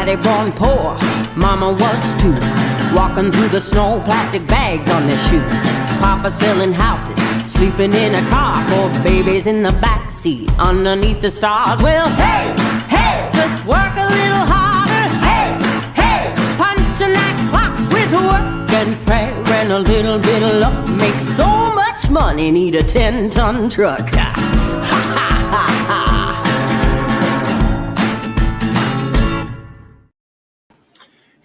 Daddy born poor, mama was too. Walking through the snow, plastic bags on their shoes. Papa selling houses, sleeping in a car. Four babies in the backseat, underneath the stars. Well, hey, hey, just work a little harder. Hey, hey, punching that clock with work and prayer and a little bit of luck. Make so much money, need a 10-ton truck. Ha, ha, ha, ha.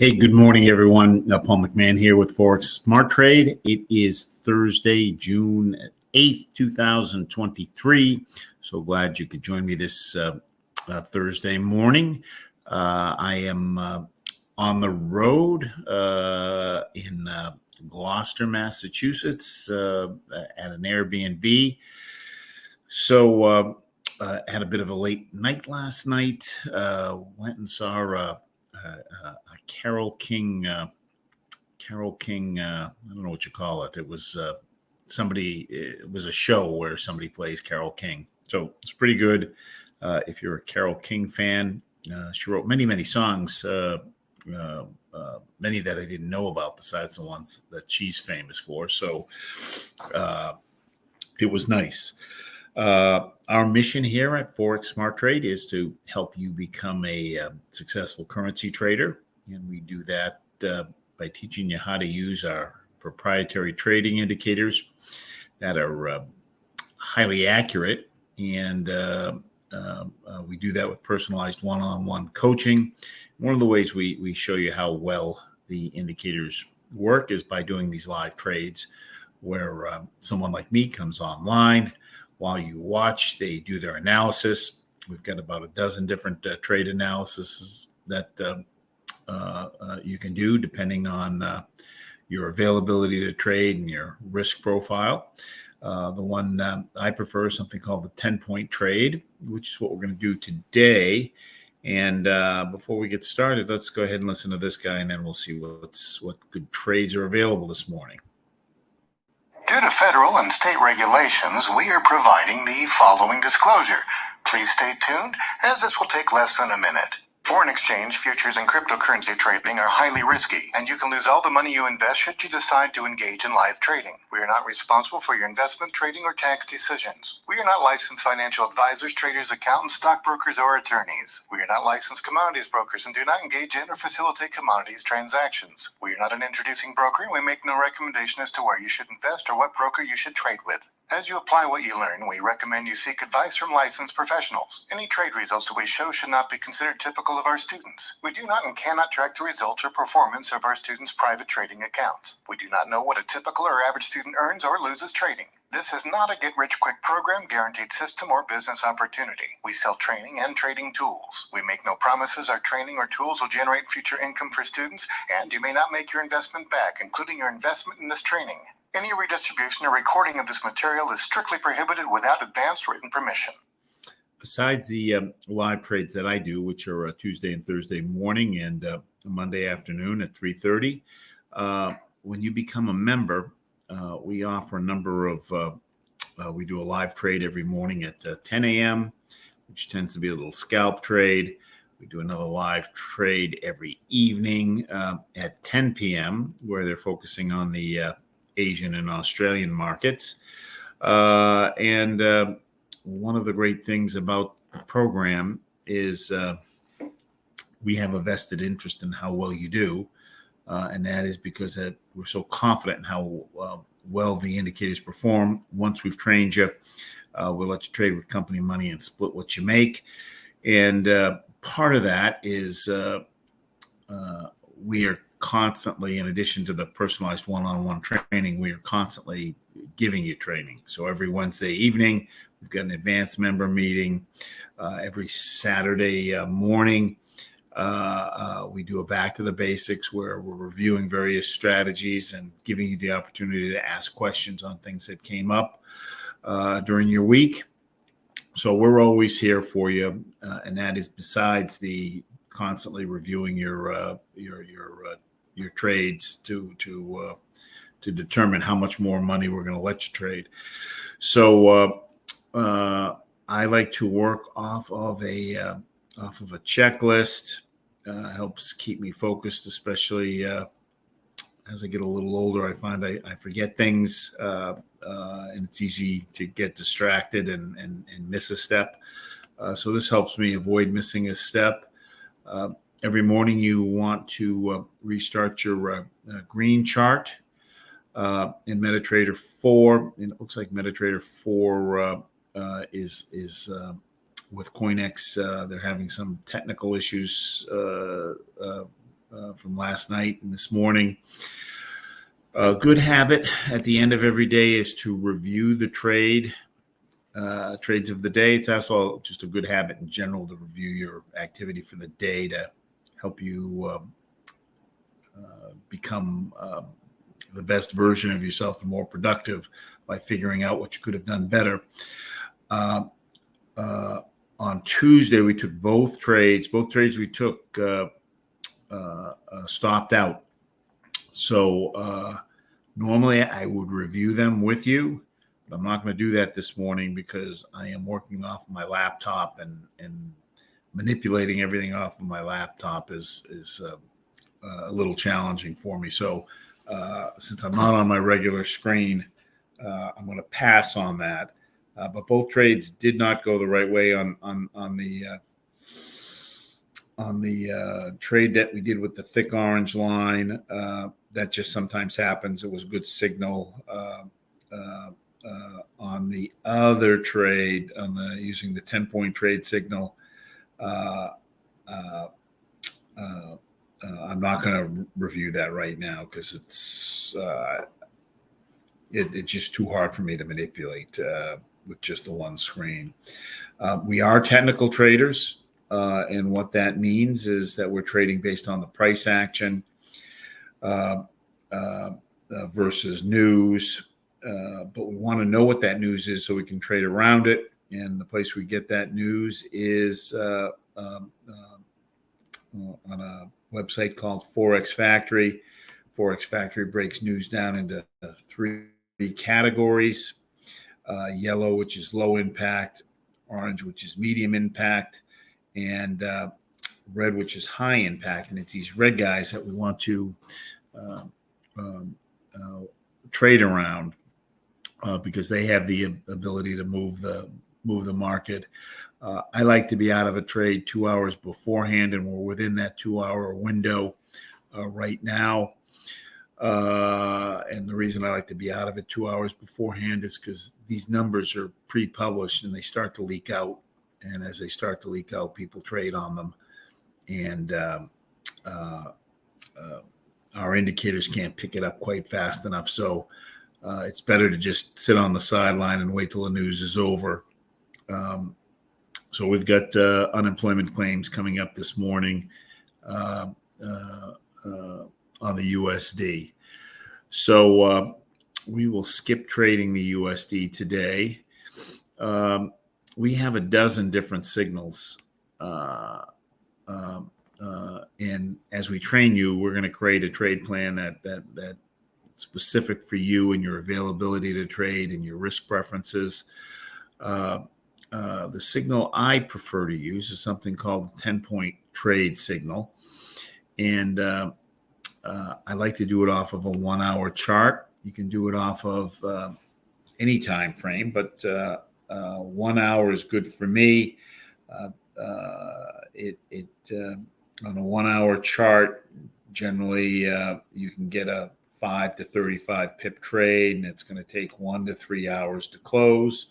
Hey, good morning, everyone. Paul McMann here with Forex Smart Trade. It is Thursday, June 8th, 2023. So glad you could join me this Thursday morning. I am on the road in Gloucester, Massachusetts at an Airbnb. So had a bit of a late night last night. Went and saw a Carole King, I don't know what you call it. It was it was a show where somebody plays Carole King. So it's pretty good. If you're a Carole King fan, she wrote many songs, many that I didn't know about besides the ones that she's famous for. So it was nice. Our mission here at Forex Smart Trade is to help you become a successful currency trader. And we do that by teaching you how to use our proprietary trading indicators that are highly accurate. And we do that with personalized one-on-one coaching. One of the ways we show you how well the indicators work is by doing these live trades where someone like me comes online. While you watch, they do their analysis. We've got about a dozen different trade analyses that you can do depending on your availability to trade and your risk profile. The one I prefer is something called the 10-point trade, which is what we're going to do today. And before we get started, let's go ahead and listen to this guy, and then we'll see what good trades are available this morning. Due to federal and state regulations, we are providing the following disclosure. Please stay tuned, as this will take less than a minute. Foreign exchange, futures, and cryptocurrency trading are highly risky, and you can lose all the money you invest should you decide to engage in live trading. We are not responsible for your investment, trading, or tax decisions. We are not licensed financial advisors, traders, accountants, stockbrokers, or attorneys. We are not licensed commodities brokers and do not engage in or facilitate commodities transactions. We are not an introducing broker, and we make no recommendation as to where you should invest or what broker you should trade with. As you apply what you learn, we recommend you seek advice from licensed professionals. Any trade results that we show should not be considered typical of our students. We do not and cannot track the results or performance of our students' private trading accounts. We do not know what a typical or average student earns or loses trading. This is not a get-rich-quick program, guaranteed system, or business opportunity. We sell training and trading tools. We make no promises our training or tools will generate future income for students, and you may not make your investment back, including your investment in this training. Any redistribution or recording of this material is strictly prohibited without advance written permission. Besides the live trades that I do, which are Tuesday and Thursday morning and Monday afternoon at 3:30, when you become a member, we offer a number of, we do a live trade every morning at 10 a.m., which tends to be a little scalp trade. We do another live trade every evening at 10 p.m., where they're focusing on the Asian and Australian markets. And one of the great things about the program is we have a vested interest in how well you do. And that is because we're so confident in how well the indicators perform. Once we've trained you, we'll let you trade with company money and split what you make. And part of that is we are constantly, in addition to the personalized one-on-one training, we are constantly giving you training. So every Wednesday evening, we've got an advanced member meeting. Every Saturday morning, we do a back to the basics where we're reviewing various strategies and giving you the opportunity to ask questions on things that came up during your week. So we're always here for you, and that is besides the constantly reviewing your trades to determine how much more money we're going to let you trade. So I like to work off of a checklist helps keep me focused, especially as I get a little older. I find I forget things, and it's easy to get distracted and miss a step. So this helps me avoid missing a step. Every morning you want to restart your green chart in MetaTrader 4. And it looks like MetaTrader 4 is with CoinEx. They're having some technical issues from last night and this morning. A good habit at the end of every day is to review the trades of the day. It's also just a good habit in general to review your activity for the day to help you become the best version of yourself and more productive by figuring out what you could have done better. On Tuesday, we took both trades. Both trades we took stopped out. So normally I would review them with you, but I'm not going to do that this morning because I am working off my laptop, and manipulating everything off of my laptop is a little challenging for me. So since I'm not on my regular screen, I'm going to pass on that. But both trades did not go the right way on the trade that we did with the thick orange line. That just sometimes happens. It was a good signal. On the other trade, using the 10-point trade signal, I'm not going to review that right now because it's just too hard for me to manipulate with just the one screen. We are technical traders, and what that means is that we're trading based on the price action versus news. But we want to know what that news is so we can trade around it. And the place we get that news is on a website called Forex Factory. Forex Factory breaks news down into three categories: yellow, which is low impact; orange, which is medium impact; and red, which is high impact. And it's these red guys that we want to trade around because they have the ability to move the market. I like to be out of a trade 2 hours beforehand, and we're within that 2-hour window right now. And the reason I like to be out of it 2 hours beforehand is because these numbers are pre-published and they start to leak out. And as they start to leak out, people trade on them. And our indicators can't pick it up quite fast enough. So it's better to just sit on the sideline and wait till the news is over. So we've got unemployment claims coming up this morning on the USD. So we will skip trading the USD today. We have a dozen different signals. And as we train you, we're going to create a trade plan that specific for you and your availability to trade and your risk preferences. The signal I prefer to use is something called the 10-point trade signal. And I like to do it off of a 1-hour chart. You can do it off of any time frame, but 1 hour is good for me. On a 1-hour chart, generally you can get a 5 to 35 pip trade, and it's going to take 1 to 3 hours to close.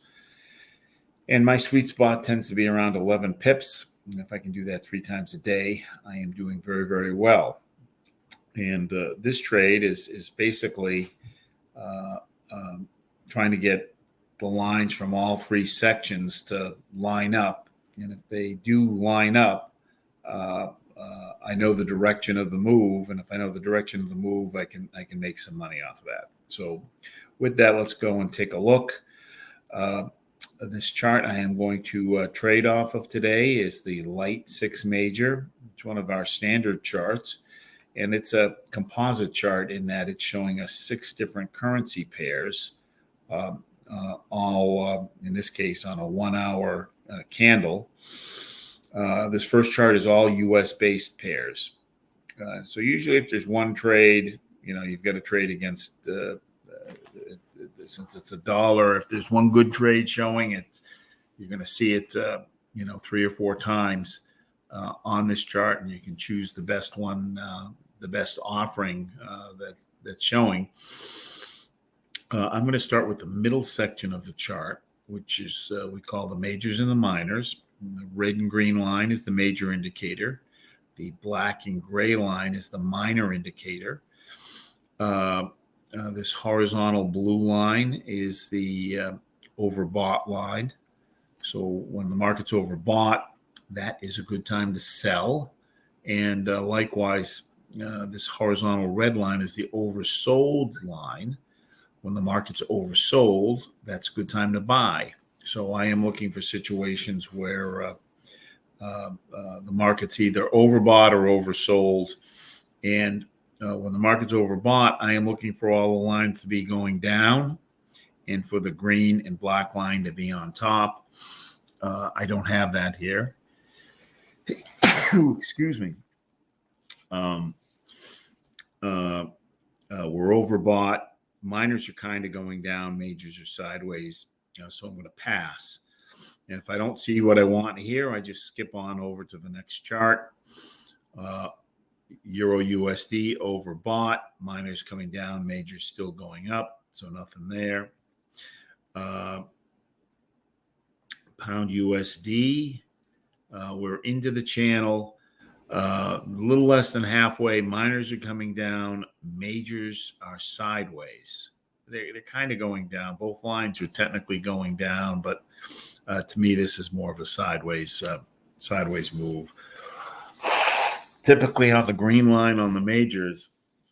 And my sweet spot tends to be around 11 pips. And if I can do that 3 times a day, I am doing very, very well. And this trade is basically trying to get the lines from all 3 sections to line up. And if they do line up, I know the direction of the move. And if I know the direction of the move, I can make some money off of that. So with that, let's go and take a look. This chart I am going to trade off of today is the light 6 major. It's one of our standard charts, and it's a composite chart in that it's showing us 6 different currency pairs, all in this case on a 1-hour candle. This first chart is all U.S. based pairs. So usually if there's one trade, you've got to trade against, since it's a dollar, if there's one good trade showing it, you're going to see it, 3 or 4 times on this chart, and you can choose the best one, the best offering that's showing. I'm going to start with the middle section of the chart, which is we call the majors and the minors. The red and green line is the major indicator. The black and gray line is the minor indicator. This horizontal blue line is the overbought line. So when the market's overbought, that is a good time to sell. And likewise, this horizontal red line is the oversold line. When the market's oversold, that's a good time to buy. So I am looking for situations where the market's either overbought or oversold. And when the market's overbought, I am looking for all the lines to be going down and for the green and black line to be on top. I don't have that here. Excuse me. We're overbought. Minors are kind of going down. Majors are sideways. So I'm going to pass. And if I don't see what I want here, I just skip on over to the next chart. Euro USD overbought. Minors coming down. Majors still going up. So nothing there. Pound USD. We're into the channel. A little less than halfway. Minors are coming down. Majors are sideways. They're kind of going down. Both lines are technically going down, but to me, this is more of a sideways move. Typically, on the green line on the majors,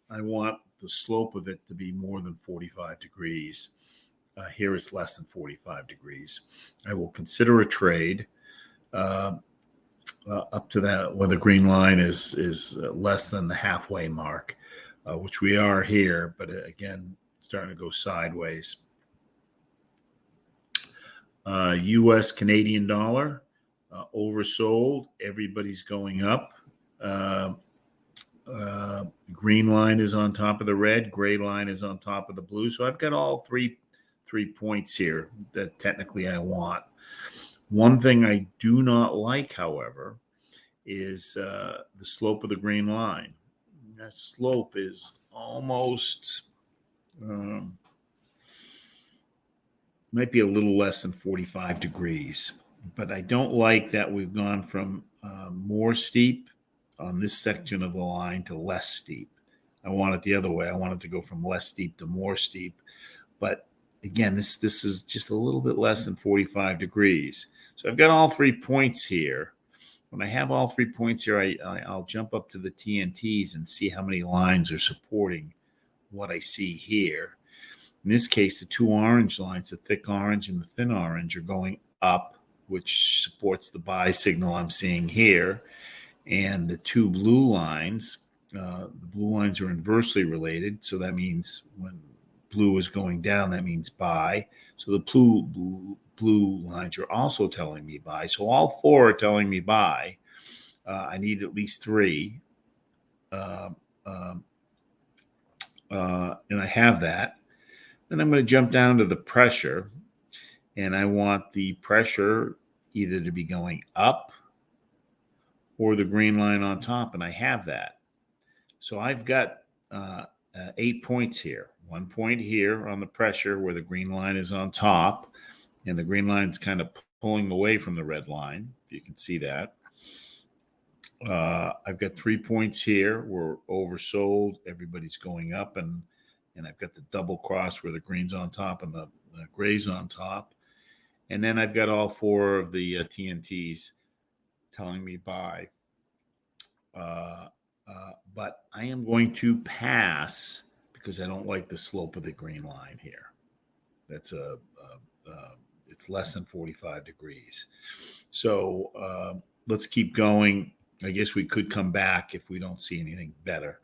I want the slope of it to be more than 45 degrees. Here it's less than 45 degrees. I will consider a trade up to that where the green line is less than the halfway mark, which we are here, but again, starting to go sideways. U.S. Canadian dollar oversold. Everybody's going up. Green line is on top of the red. Gray line is on top of the blue. So I've got all three points here that technically I want. One thing I do not like, however, is the slope of the green line. That slope is almost might be a little less than 45 degrees, but I don't like that we've gone from more steep on this section of the line to less steep. I want it the other way. I want it to go from less steep to more steep. But again, this is just a little bit less than 45 degrees. So I've got all 3 points here. When I have all 3 points here, I'll jump up to the TNTs and see how many lines are supporting what I see here. In this case, the 2 orange lines, the thick orange and the thin orange, are going up, which supports the buy signal I'm seeing here. And the 2 blue lines, the blue lines are inversely related. So that means when blue is going down, that means buy. So the blue lines are also telling me buy. So all 4 are telling me buy. I need at least 3. And I have that. Then I'm going to jump down to the pressure. And I want the pressure either to be going up or the green line on top. And I have that. So I've got 8 points here. 1 point here on the pressure where the green line is on top. And the green line is kind of pulling away from the red line. If you can see that. I've got 3 points here. We're oversold. Everybody's going up. And I've got the double cross where the green's on top and the gray's on top. And then I've got all 4 of the TNTs telling me buy. But I am going to pass because I don't like the slope of the green line here. That's it's less than 45 degrees. So let's keep going. I guess we could come back if we don't see anything better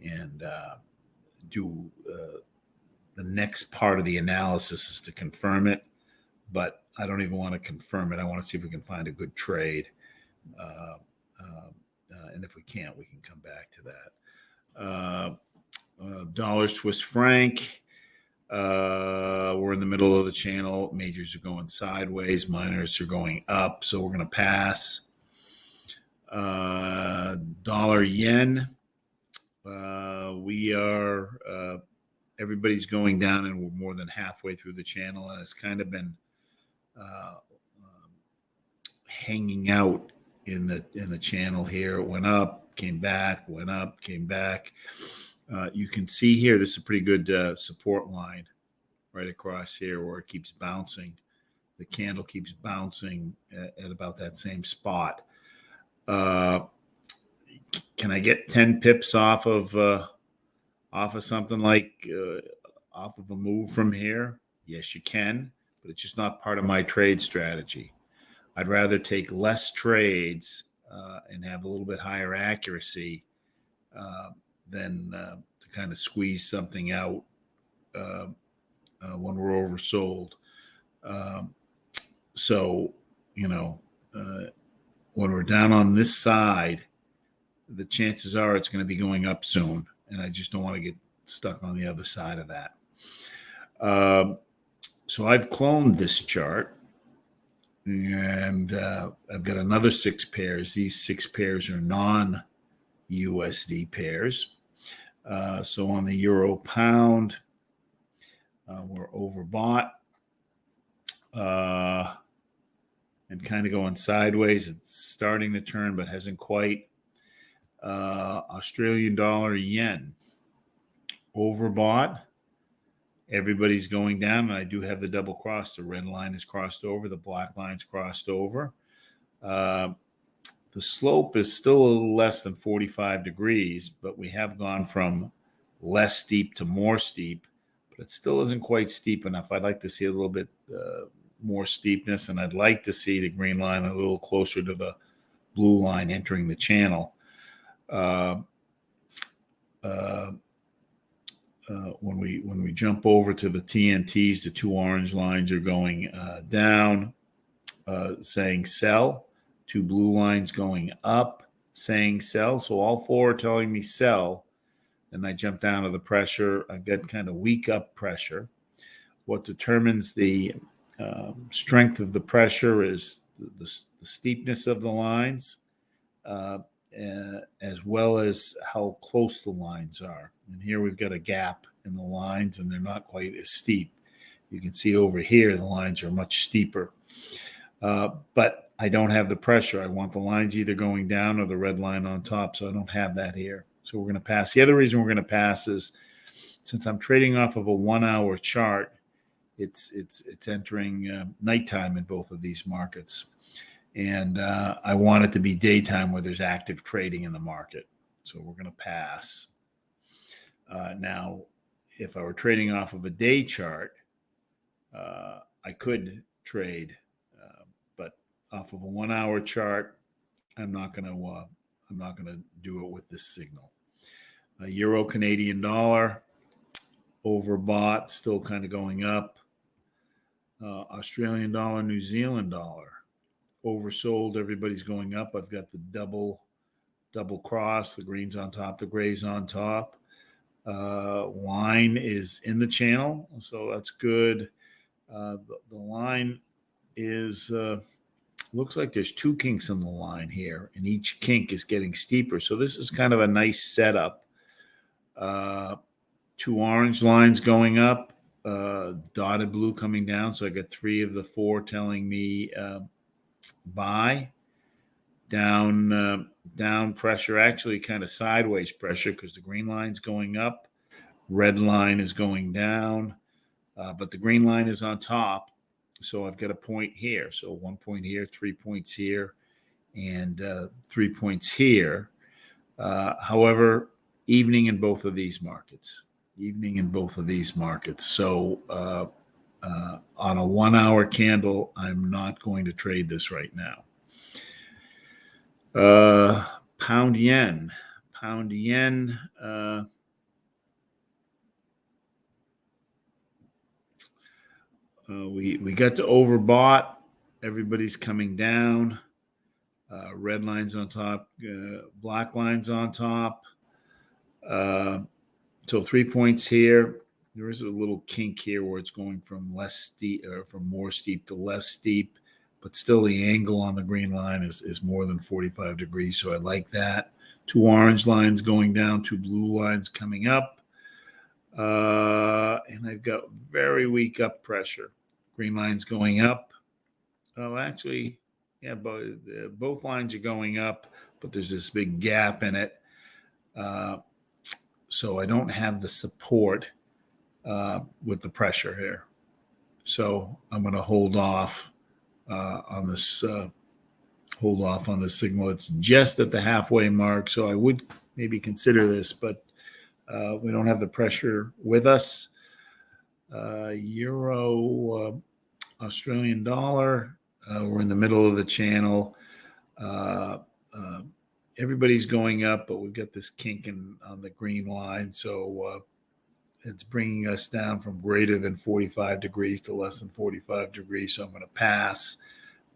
and do the next part of the analysis is to confirm it, but I don't even want to confirm it. I want to see if we can find a good trade. And if we can't, we can come back to that. Dollar Swiss franc. We're in the middle of the channel. Majors are going sideways. Minors are going up. So we're going to pass. Dollar yen. We are, everybody's going down, and we're more than halfway through the channel, and it's kind of been hanging out in the channel here. It went up, came back, went up, came back. You can see here, this is a pretty good support line right across here where it keeps bouncing. The candle keeps bouncing at about that same spot. Can I get 10 pips off of something like off of a move from here? Yes, you can, but it's just not part of my trade strategy. I'd rather take less trades and have a little bit higher accuracy than to kind of squeeze something out when we're oversold. So, when we're down on this side, the chances are it's going to be going up soon, and I just don't want to get stuck on the other side of that. So I've cloned this chart, and I've got another 6 pairs. These 6 pairs are non-USD pairs. So on the euro pound, we're overbought and kind of going sideways. It's starting to turn, but hasn't quite. Australian dollar yen, overbought. Everybody's going down, and I do have the double cross. The red line is crossed over. The black line's crossed over. The slope is still a little less than 45 degrees, but we have gone from less steep to more steep, but it still isn't quite steep enough. I'd like to see a little bit more steepness, and I'd like to see the green line a little closer to the blue line entering the channel. When we jump over to the TNTs, the 2 orange lines are going down, saying sell. 2 blue lines going up, saying sell. So all 4 are telling me sell. And I jump down to the pressure. I've got kind of weak up pressure. What determines the strength of the pressure is the steepness of the lines, as well as how close the lines are. And here we've got a gap in the lines, and they're not quite as steep. You can see over here the lines are much steeper. But I don't have the pressure. I want the lines either going down or the red line on top, so I don't have that here. So we're going to pass. The other reason we're going to pass is since I'm trading off of a 1-hour chart, it's entering nighttime in both of these markets. And I want it to be daytime where there's active trading in the market. So we're going to pass. Now, if I were trading off of a day chart, I could trade, but off of a 1-hour chart, I'm not going to do it with this signal. Euro Canadian dollar, overbought, still kind of going up. Australian dollar, New Zealand dollar, oversold. Everybody's going up. I've got the double cross, the green's on top, the gray's on top. Line is in the channel, so that's good. The line is looks like there's 2 kinks in the line here, and each kink is getting steeper. So this is kind of a nice setup. 2 orange lines going up, dotted blue coming down. So I got 3 of the 4 telling me buy. Down pressure, actually kind of sideways pressure because the green line's going up, red line is going down, but the green line is on top. So I've got a point here. So 1 point here, 3 points here, and 3 points here. However, evening in both of these markets. So on a 1-hour candle, I'm not going to trade this right now. Pound yen. We got to overbought. Everybody's coming down. Red lines on top, black lines on top. So 3 points here. There is a little kink here where it's going from less steep or from more steep to less steep, but still the angle on the green line is more than 45 degrees. So I like that. 2 orange lines going down, 2 blue lines coming up. And I've got very weak up pressure. Green lines going up. Oh, actually, yeah, both lines are going up, but there's this big gap in it. So I don't have the support with the pressure here. So I'm going to hold off on this. Hold off on the signal. It's just at the halfway mark, so I would maybe consider this, but we don't have the pressure with us. Euro, Australian dollar. We're in the middle of the channel. Everybody's going up, but we've got this kink on the green line, so it's bringing us down from greater than 45 degrees to less than 45 degrees. So I'm going to pass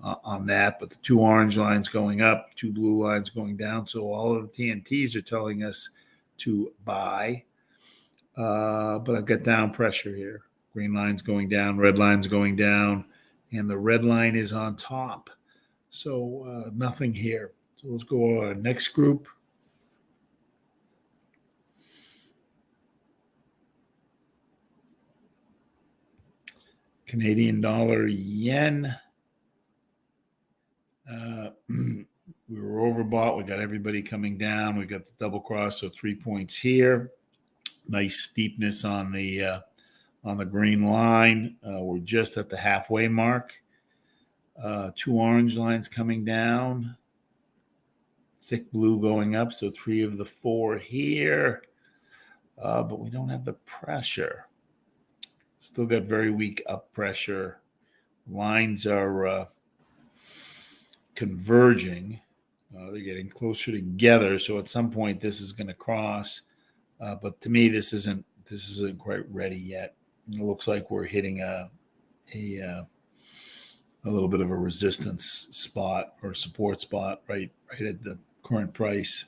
on that. But the 2 orange lines going up, 2 blue lines going down. So all of the TNTs are telling us to buy. But I've got down pressure here. Green lines going down, red lines going down, and the red line is on top. So nothing here. So let's go to our next group. Canadian dollar, yen. We were overbought. We got everybody coming down. We got the double cross, so 3 points here. Nice steepness on the green line. We're just at the halfway mark. 2 orange lines coming down. Thick blue going up, so 3 of the 4 here. But we don't have the pressure. Still got very weak up pressure. Lines are converging. They're getting closer together. So at some point, this is going to cross. But to me, this isn't quite ready yet. It looks like we're hitting a little bit of a resistance spot or support spot right at the current price.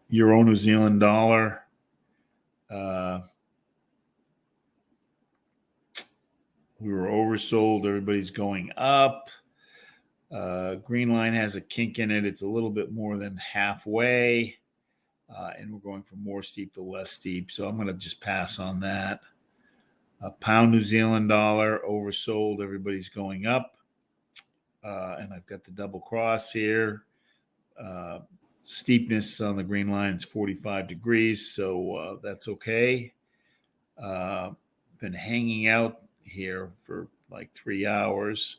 Euro New Zealand dollar. We were oversold. Everybody's going up. Green line has a kink in it. It's a little bit more than halfway. And we're going from more steep to less steep. So I'm going to just pass on that. Pound New Zealand dollar, oversold. Everybody's going up. And I've got the double cross here. Steepness on the green line is 45 degrees. So that's okay. Been hanging out here for like 3 hours.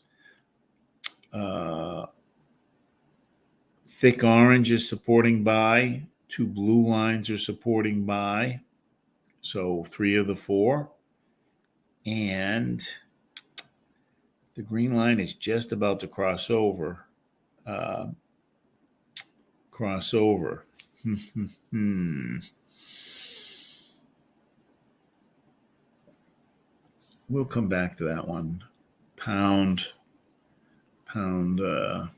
Thick orange is supporting buy. 2 blue lines are supporting buy. So 3 of the 4. And the green line is just about to cross over. We'll come back to that one. Pound New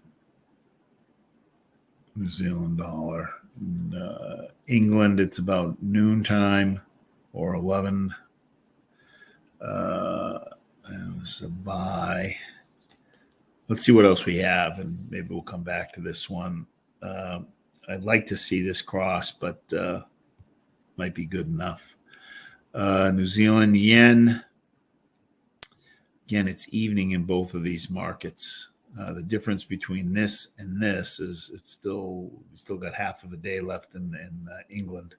Zealand dollar. England, it's about noontime or 11. And this is a buy. Let's see what else we have, and maybe we'll come back to this one. I'd like to see this cross, but might be good enough. New Zealand yen. Again, it's evening in both of these markets. The difference between this and this is it's still got half of a day left in England.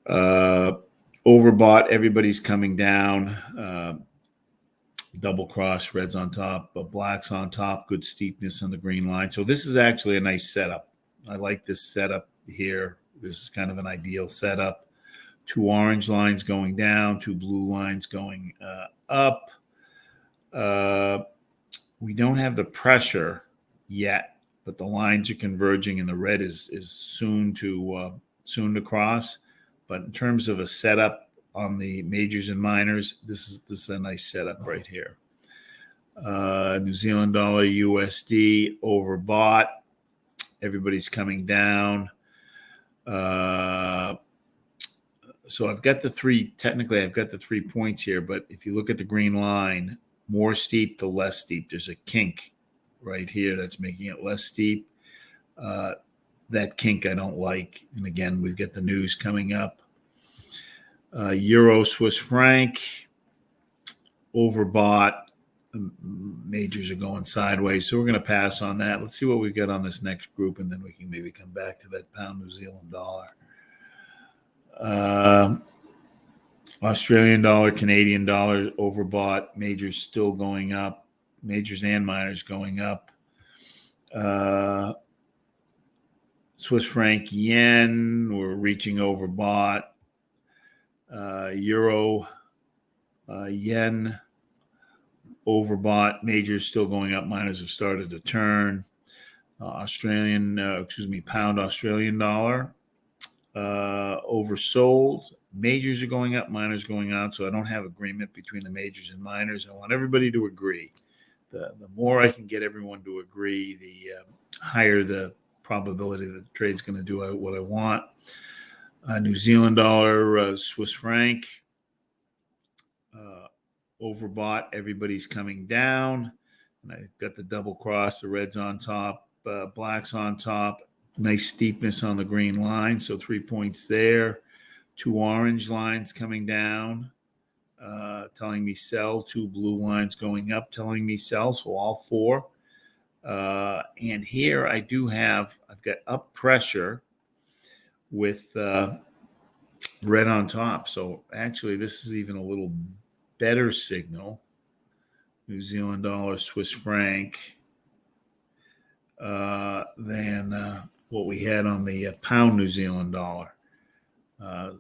Overbought, everybody's coming down. Double cross, reds on top, blacks on top, good steepness on the green line. So this is actually a nice setup. I like this setup here. This is kind of an ideal setup. 2 orange lines going down, 2 blue lines going up. We don't have the pressure yet, but the lines are converging, and the red is soon to cross. But in terms of a setup on the majors and minors, this is a nice setup right here. New Zealand dollar, USD overbought. Everybody's coming down. So I've got the three points here, but if you look at the green line, more steep to less steep, there's a kink right here that's making it less steep. That kink I don't like. And again, we've got the news coming up. Euro, Swiss franc, overbought. Majors are going sideways, so we're going to pass on that. Let's see what we've got on this next group, and then we can maybe come back to that pound New Zealand dollar. Australian dollar, Canadian dollar overbought. Majors still going up. Majors and minors going up. Swiss franc, yen, we're reaching overbought. Euro, yen, overbought. Majors still going up. Minors have started to turn. Pound Australian dollar, oversold. Majors are going up, minors going out. So I don't have agreement between the majors and minors. I want everybody to agree. The more I can get everyone to agree, the higher the probability that the trade's going to do what I want. New Zealand dollar, Swiss franc, overbought. Everybody's coming down. And I've got the double cross, the reds on top, blacks on top. Nice steepness on the green line. So 3 points there. 2 orange lines coming down, telling me sell. 2 blue lines going up, telling me sell. So all 4. And here I've got up pressure with red on top. So actually this is even a little better signal. New Zealand dollar, Swiss franc, than what we had on the pound New Zealand dollar.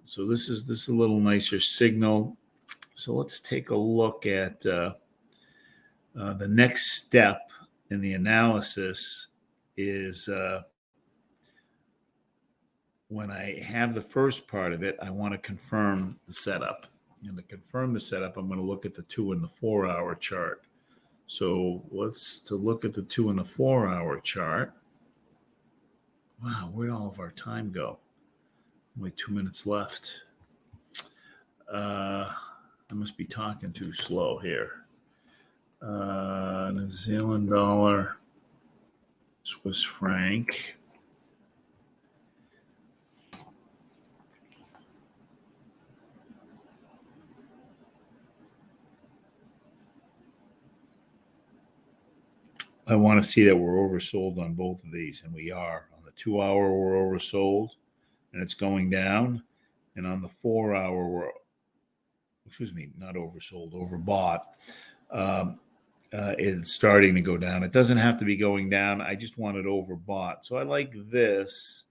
So this is a little nicer signal. So let's take a look at the next step in the analysis is when I have the first part of it, I want to confirm the setup. And to confirm the setup, I'm going to look at the 2 and the 4 hour chart. So to look at the 2 and the 4 hour chart. Wow, where'd all of our time go? Only 2 minutes left. I must be talking too slow here. New Zealand dollar, Swiss franc. I want to see that we're oversold on both of these, and we are. On the 2 hour, we're oversold, and it's going down. And on the 4 hour, not oversold, overbought. It's starting to go down. It doesn't have to be going down. I just want it overbought. So I like this.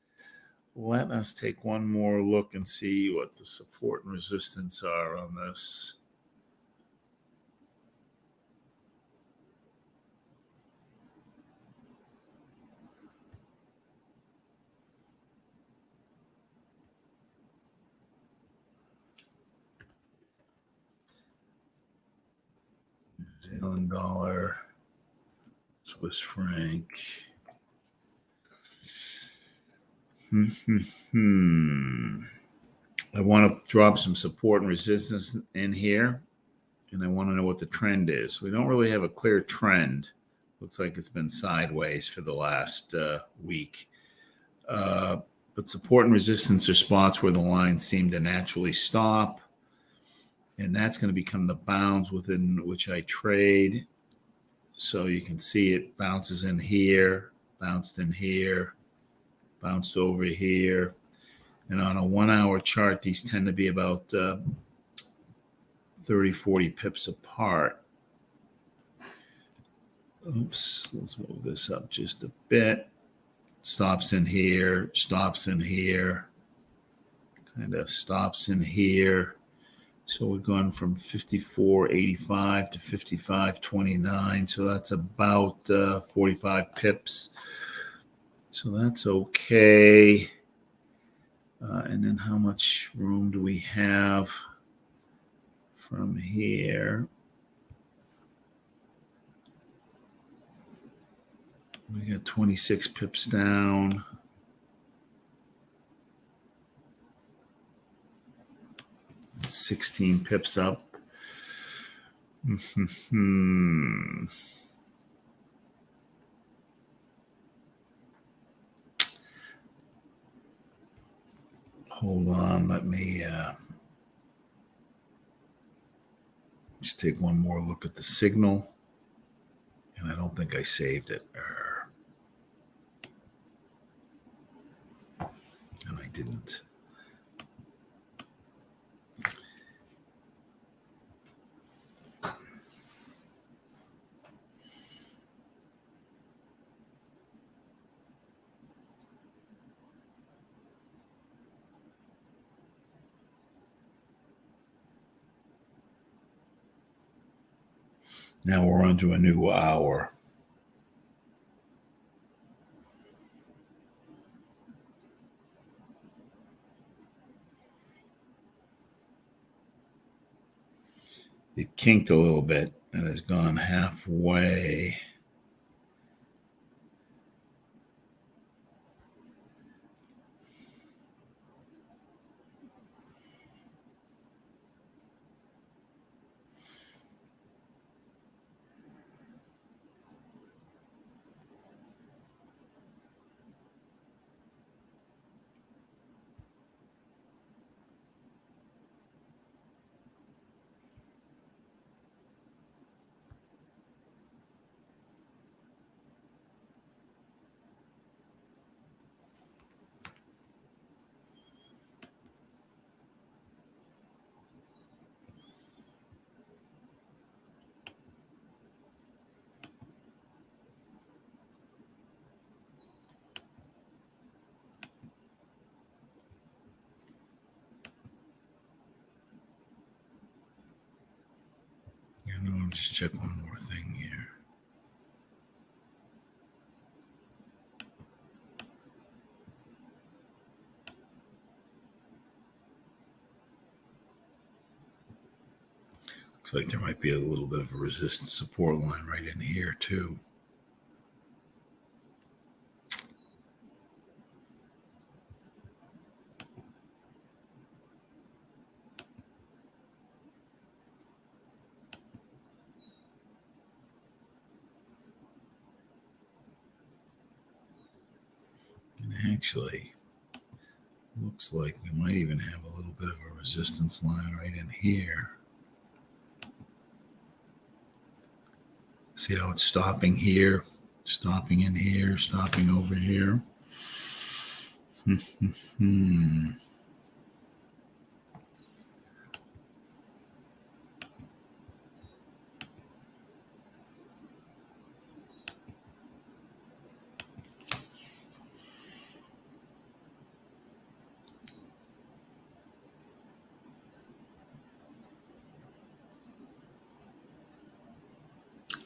Let us take one more look and see what the support and resistance are on this. New Zealand dollar, Swiss franc. I want to drop some support and resistance in here, and I want to know what the trend is. We don't really have a clear trend. Looks like it's been sideways for the last week. But support and resistance are spots where the lines seem to naturally stop. And that's going to become the bounds within which I trade. So you can see it bounces in here, bounced in here, bounced over here. And on a 1 hour chart, these tend to be about 30, 40 pips apart. Oops, let's move this up just a bit. Stops in here, kind of stops in here. So we're going from 54.85 to 55.29. So that's about 45 pips. So that's okay. And then how much room do we have from here? We got 26 pips down. It's 16 pips up. Hold on, let me just take one more look at the signal. And I don't think I saved it. And I didn't. Now we're on to a new hour. It kinked a little bit and has gone halfway. I'll just check one more thing here. Looks like there might be a little bit of a resistance support line right in here too. Actually, looks like we might even have a little bit of a resistance line right in here. See how it's stopping here, stopping in here, stopping over here.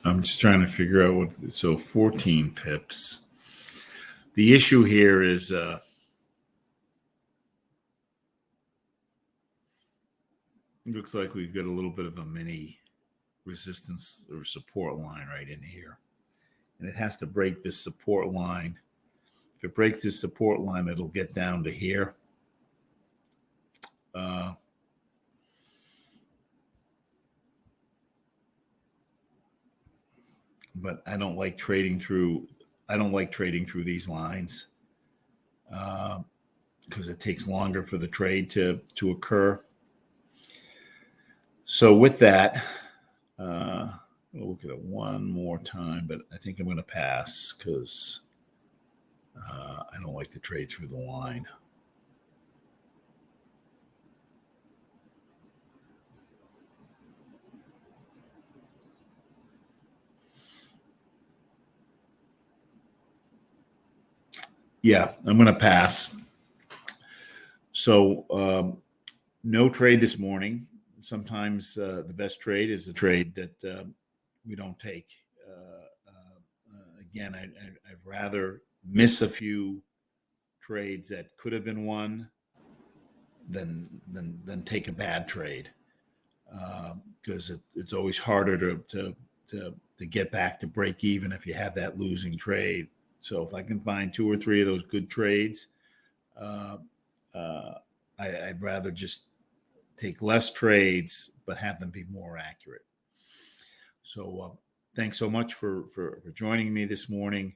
I'm just trying to figure out what, so 14 pips. The issue here is it looks like we've got a little bit of a mini resistance or support line right in here. And it has to break this support line. If it breaks this support line, it'll get down to here. But I don't like trading through these lines because it takes longer for the trade to occur. So with that, we'll look at it one more time, but I think I'm going to pass because I don't like to trade through the line. Yeah, I'm going to pass. So no trade this morning. Sometimes the best trade is a trade that we don't take. Again, I'd rather miss a few trades that could have been won than take a bad trade because it's always harder to get back to break even if you have that losing trade. So if I can find 2 or 3 of those good trades, I'd rather just take less trades, but have them be more accurate. So thanks so much for joining me this morning.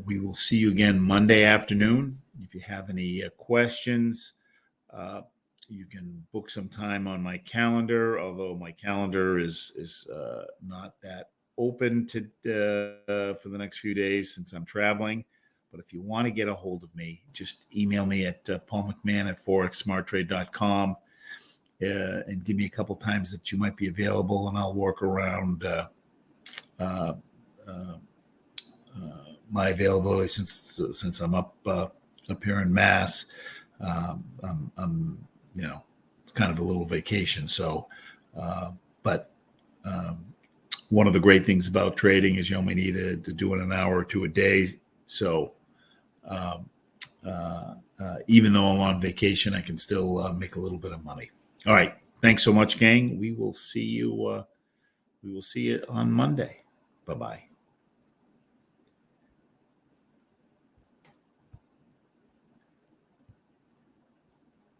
We will see you again Monday afternoon. If you have any questions, you can book some time on my calendar, although my calendar is not that open to for the next few days since I'm traveling. But if you want to get a hold of me, just email me at Paul McMann at forexsmarttrade.com and give me a couple times that you might be available, and I'll work around my availability since I'm up here in Mass. I'm it's kind of a little vacation. So, but one of the great things about trading is you only need to do it an hour or two a day. So even though I'm on vacation, I can still make a little bit of money. All right. Thanks so much, gang. We will see you on Monday. Bye-bye.